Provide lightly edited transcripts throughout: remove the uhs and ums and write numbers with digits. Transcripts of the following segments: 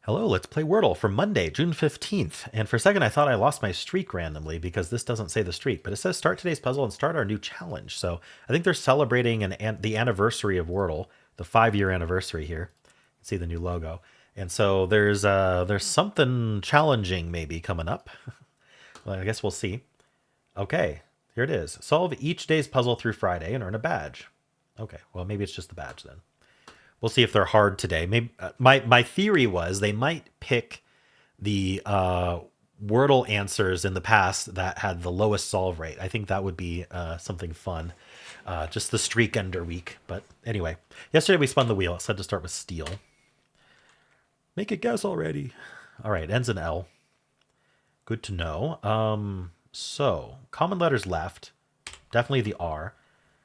Hello, let's play Wordle for Monday, June 15th. And for a second, I thought I lost my streak randomly because this doesn't say the streak, but it says start today's puzzle and start our new challenge. So I think they're celebrating the anniversary of Wordle, the 5-year anniversary here. See the new logo. And so there's something challenging maybe coming up. Well, I guess we'll see. Okay, here it is. Solve each day's puzzle through Friday and earn a badge. Okay, well, maybe it's just the badge then. We'll see if they're hard today. Maybe my theory was they might pick the Wordle answers in the past that had the lowest solve rate. I think that would be something fun. Just the streak ender week. But anyway, yesterday we spun the wheel. It said to start with steel. Make a guess already. All right, ends in L. Good to know. So common letters left. Definitely the R.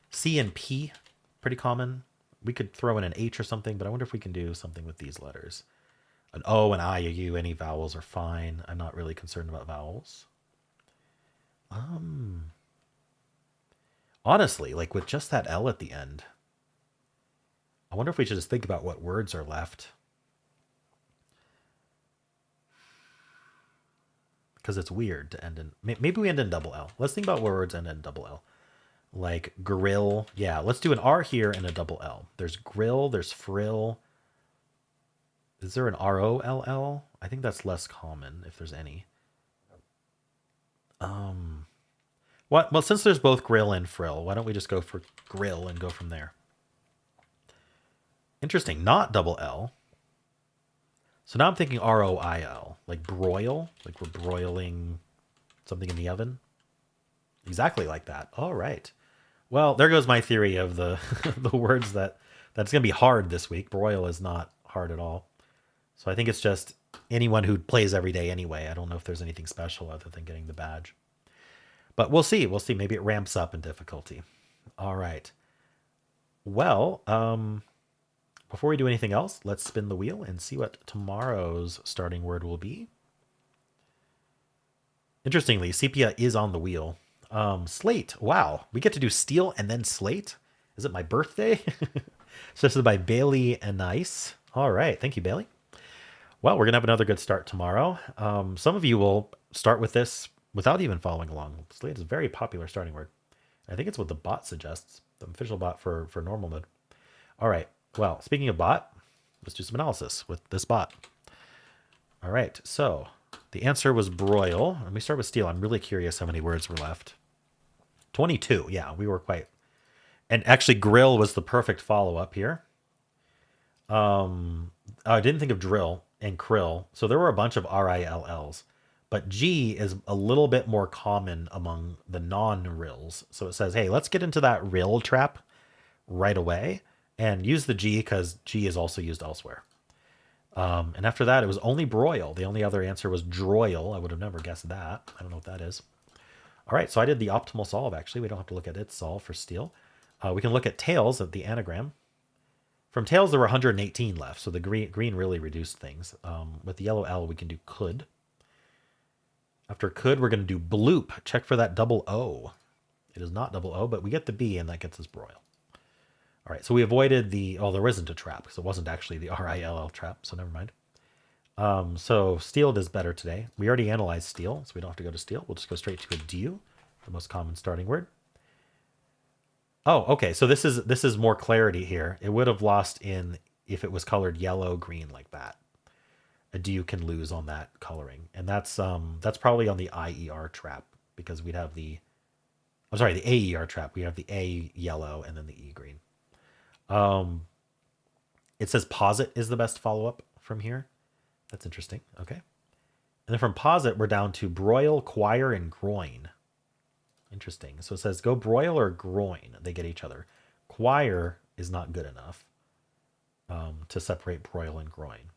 C and P, pretty common. We could throw in an H or something, but I wonder if we can do something with these letters. An O, an I, a U, any vowels are fine. I'm not really concerned about vowels. Honestly, like with just that L at the end, I wonder if we should just think about what words are left. Because it's weird to end in, maybe we end in double L. Let's think about what words end in double L. Like grill. Yeah, let's do an R here and a double L. There's grill, there's frill. Is there an ROLL? I think that's less common if there's any. What? Well, since there's both grill and frill, why don't we just go for grill and go from there? Interesting, not double L. So now I'm thinking ROIL, like broil, like we're broiling something in the oven. Exactly like that. All right. Well, there goes my theory of the the words that's going to be hard this week. Broil is not hard at all. So I think it's just anyone who plays every day anyway. I don't know if there's anything special other than getting the badge. But we'll see. We'll see. Maybe it ramps up in difficulty. All right. Well, before we do anything else, let's spin the wheel and see what tomorrow's starting word will be. Interestingly, sepia is on the wheel. Slate. Wow. We get to do steel and then slate. Is it my birthday? So this is by Bailey and Nice. All right. Thank you, Bailey. Well, we're going to have another good start tomorrow. Some of you will start with this without even following along. Slate is a very popular starting word. I think it's what the bot suggests, the official bot for normal mode. All right. Well, speaking of bot, let's do some analysis with this bot. All right. So the answer was broil. Let me start with steel. I'm really curious how many words were left. 22. Yeah, we were quite. And actually, grill was the perfect follow-up here. I didn't think of drill and krill. So there were a bunch of RILLs. But G is a little bit more common among the non-rills. So it says, hey, let's get into that rill trap right away and use the G because G is also used elsewhere. And after that, it was only broil. The only other answer was droil. I would have never guessed that. I don't know what that is. All right, so I did the optimal solve, actually. We don't have to look at its solve for steel. We can look at tails at the anagram. From tails, there were 118 left, so the green really reduced things. With the yellow L, we can do could. After could, we're going to do bloop. Check for that double O. It is not double O, but we get the B, and that gets us broil. All right, so we avoided the... Oh, there isn't a trap, because it wasn't actually the RILL trap, so never mind. So steel does better today. We already analyzed steel, so we don't have to go to steel. We'll just go straight to a DU, the most common starting word. Oh, okay, so this is more clarity here. It would have lost in if it was colored yellow, green like that. A DU can lose on that coloring, and that's probably on the IER trap because we'd have the... I'm sorry, the AER trap. We have the A yellow and then the E green. It says posit is the best follow-up from here. That's interesting. Okay. And then from posit, we're down to broil, choir, and groin. Interesting. So it says go broil or groin. They get each other. Choir is not good enough to separate broil and groin.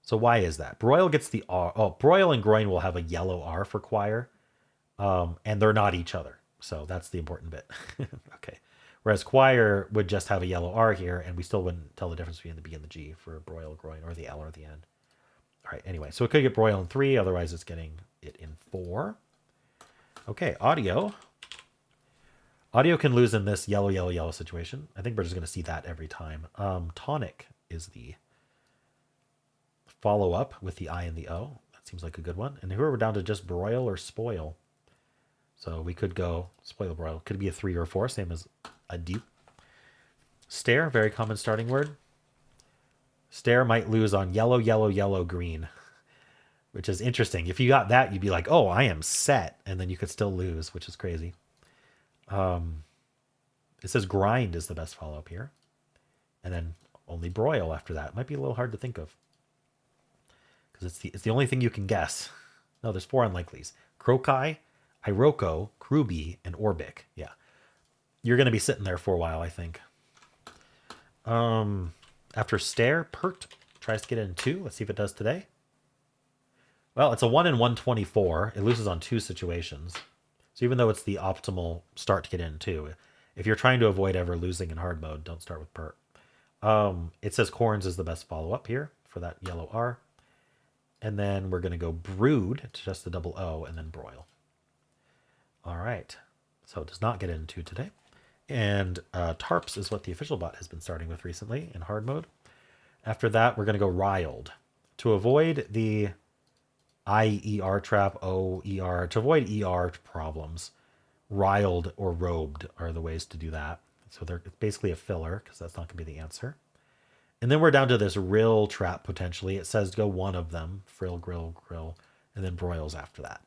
So why is that? Broil gets the R. Oh, broil and groin will have a yellow R for choir, and they're not each other. So that's the important bit. Okay. Whereas choir would just have a yellow R here, and we still wouldn't tell the difference between the B and the G for broil, groin, or the L or the N. All right, anyway, so it could get broil in 3, otherwise it's getting it in 4. Okay, audio. Audio can lose in this yellow, yellow, yellow situation. I think we're just going to see that every time. Tonic is the follow up with the I and the O. That seems like a good one. And here we're down to just broil or spoil. So we could go spoil broil. Could be a 3 or a 4, same as a dupe. Stare, very common starting word. Stare might lose on yellow, yellow, yellow, green, which is interesting. If you got that, you'd be like, oh, I am set. And then you could still lose, which is crazy. It says grind is the best follow-up here. And then only broil after that. Might be a little hard to think of, because it's the only thing you can guess. No, there's 4 unlikelies. Croci, Iroko, Kruby, and Orbic. Yeah. You're going to be sitting there for a while, I think. After stare, pert tries to get in 2. Let's see if it does today. Well, it's a 1 in 124. It loses on 2 situations. So even though it's the optimal start to get in 2, if you're trying to avoid ever losing in hard mode, don't start with pert. It says corns is the best follow-up here for that yellow R. And then we're going to go brood to just the double O and then broil. All right. So it does not get into today. And tarps is what the official bot has been starting with recently in hard mode. After that, we're going to go riled. To avoid the IER trap, OER, to avoid ER problems, riled or robed are the ways to do that. So they're basically a filler, because that's not going to be the answer. And then we're down to this rill trap potentially. It says go one of them, frill, grill, grill, and then broils after that.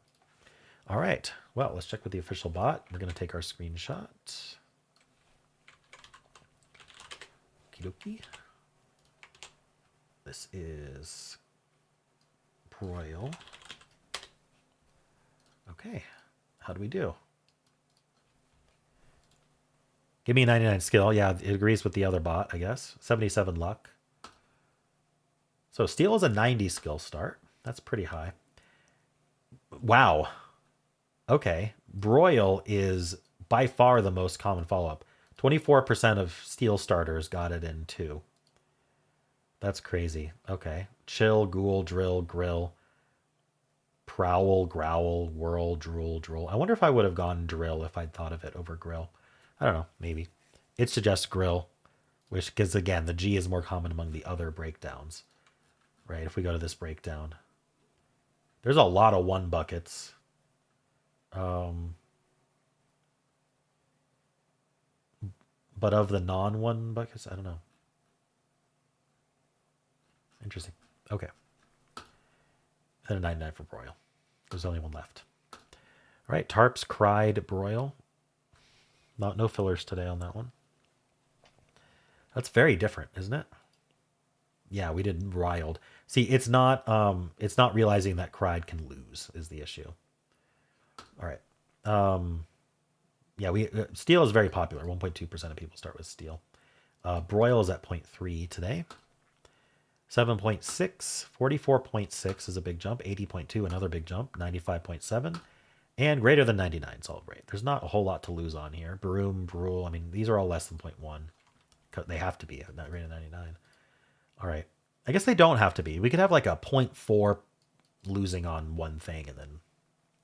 All right. Well, let's check with the official bot. We're going to take our screenshot. Okie dokie. This is broil. Okay. How do we do? Give me a 99 skill. Yeah, it agrees with the other bot, I guess. 77 luck. So steel is a 90 skill start. That's pretty high. Wow. Okay. Broil is by far the most common follow-up. 24% of steel starters got it in 2. That's crazy. Okay. Chill, ghoul, drill, grill, prowl, growl, whirl, drool, drool. I wonder if I would have gone drill if I'd thought of it over grill. I don't know, maybe. It suggests grill, which, because again, the G is more common among the other breakdowns, right? If we go to this breakdown, there's a lot of 1 buckets. But of the non-1 buckets, I don't know. Interesting. Okay. And a 99 for broil. There's only 1 left. All right, tarps, cried, broil. No fillers today on that one. That's very different, isn't it? Yeah, we did riled. See, it's not realizing that cried can lose is the issue. All right. Yeah, steel is very popular. 1.2% of people start with steel. Broil is at 0.3 today. 7.6, 44.6 is a big jump. 80.2, another big jump. 95.7. And greater than 99 solve rate. There's not a whole lot to lose on here. Broom, brule. I mean, these are all less than 0.1. They have to be not greater than 99. All right. I guess they don't have to be. We could have like a 0.4 losing on one thing, and then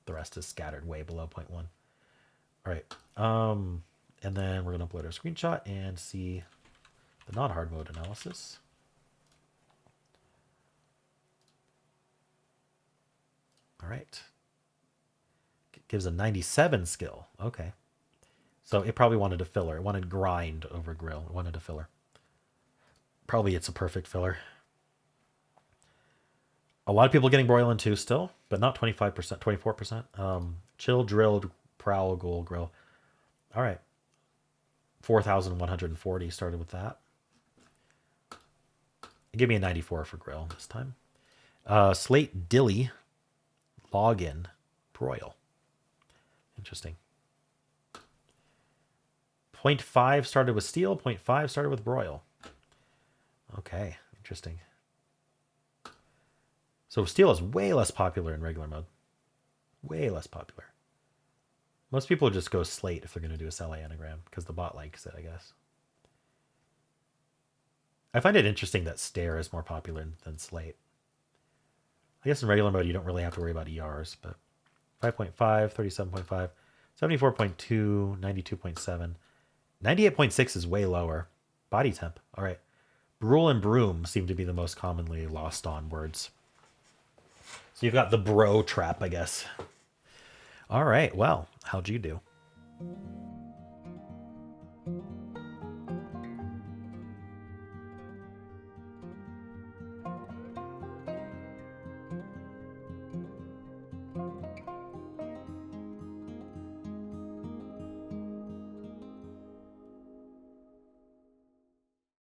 the rest is scattered way below 0.1. All right. And then we're going to upload our screenshot and see the non-hard mode analysis. All right. It gives a 97 skill. Okay. So it probably wanted a filler. It wanted grind over grill. It wanted a filler. Probably it's a perfect filler. A lot of people getting broiling too still, but not 25%, 24%. Chill, drilled, prowl, ghoul, grill. All right. 4,140 started with that. Give me a 94 for grill this time. Slate, dilly, login, broil. Interesting. 0.5 started with steel. 0.5 started with broil. Okay, interesting. So steel is way less popular in regular mode. Way less popular. Most people just go slate if they're going to do a cell anagram because the bot likes it, I guess. I find it interesting that stare is more popular than slate. I guess in regular mode you don't really have to worry about ERs, but 5.5, 37.5, 74.2, 92.7. 98.6 is way lower. Body temp. All right. Rule and broom seem to be the most commonly lost on words. So you've got the bro trap, I guess. All right, well, how'd you do?